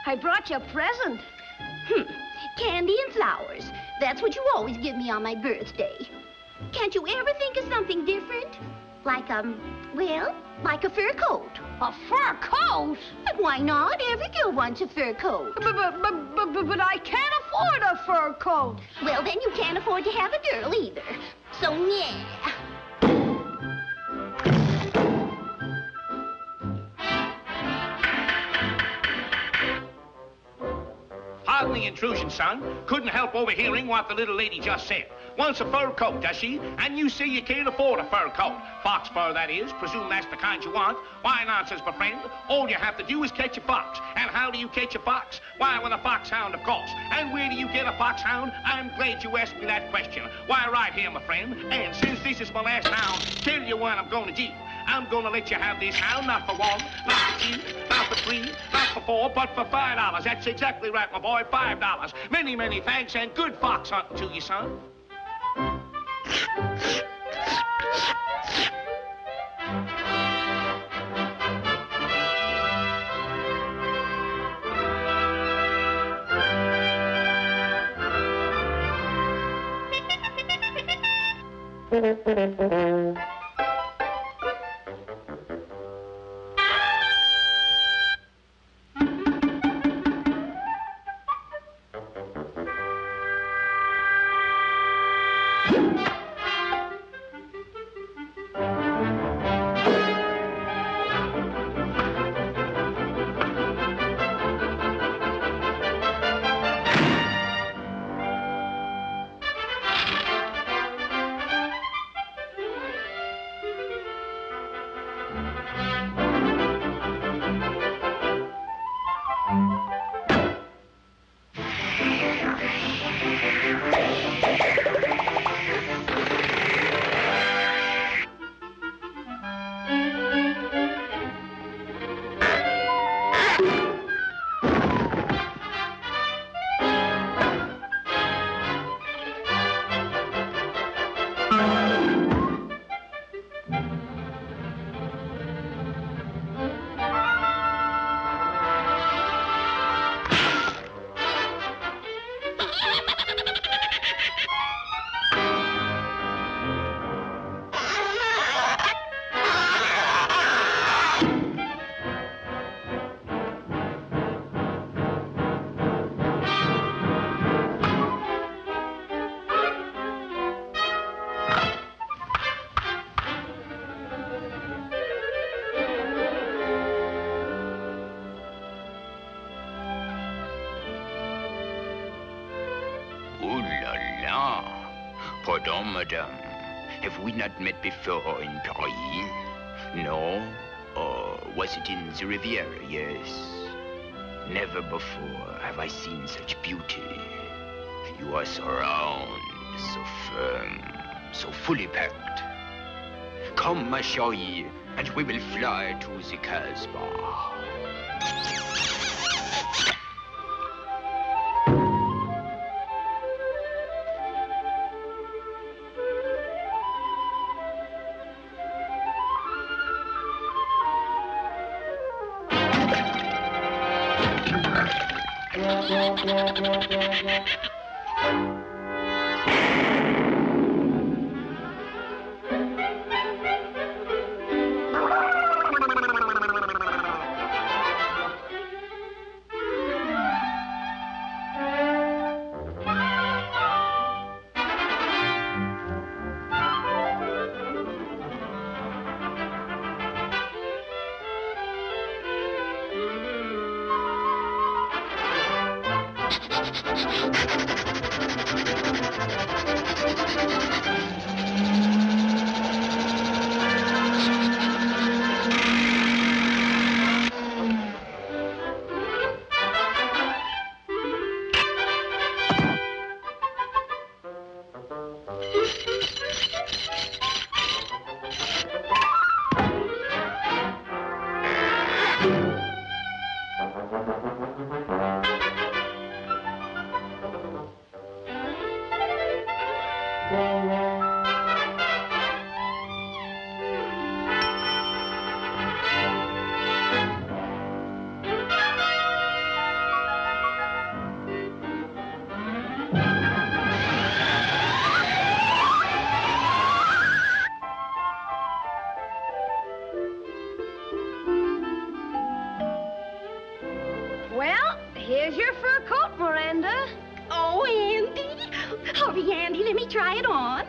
I brought you a present. Candy and flowers. That's what you always give me on my birthday. Can't you ever think of something different? Like, well, like a fur coat. A fur coat? But why not? Every girl wants a fur coat. But I can't afford a fur coat. Well, then you can't afford to have a girl either. So, yeah. Pardon the intrusion, son. Couldn't help overhearing what the little lady just said. Wants a fur coat, does she? And you say you can't afford a fur coat. Fox fur, that is. Presume that's the kind you want. Why, nonsense, my friend. All you have to do is catch a fox. And how do you catch a fox? Why, with a foxhound, of course. And where do you get a foxhound? I'm glad you asked me that question. Why, right here, my friend. And since this is my last hound, tell you what I'm going to do. I'm going to let you have this hound, not for one, not for two, not for three, not for four, but for $5. That's exactly right, my boy, $5. Many, many thanks, and good fox hunting to you, son. Pardon, madame. Have we not met before in Paris? No? Or was it in the Riviera? Yes. Never before have I seen such beauty. You are so round, so firm, so fully packed. Come, ma chérie, and we will fly to the Casbah. Well, here's your fur coat, Miranda. Oh, Andy. Hurry, Andy, let me try it on.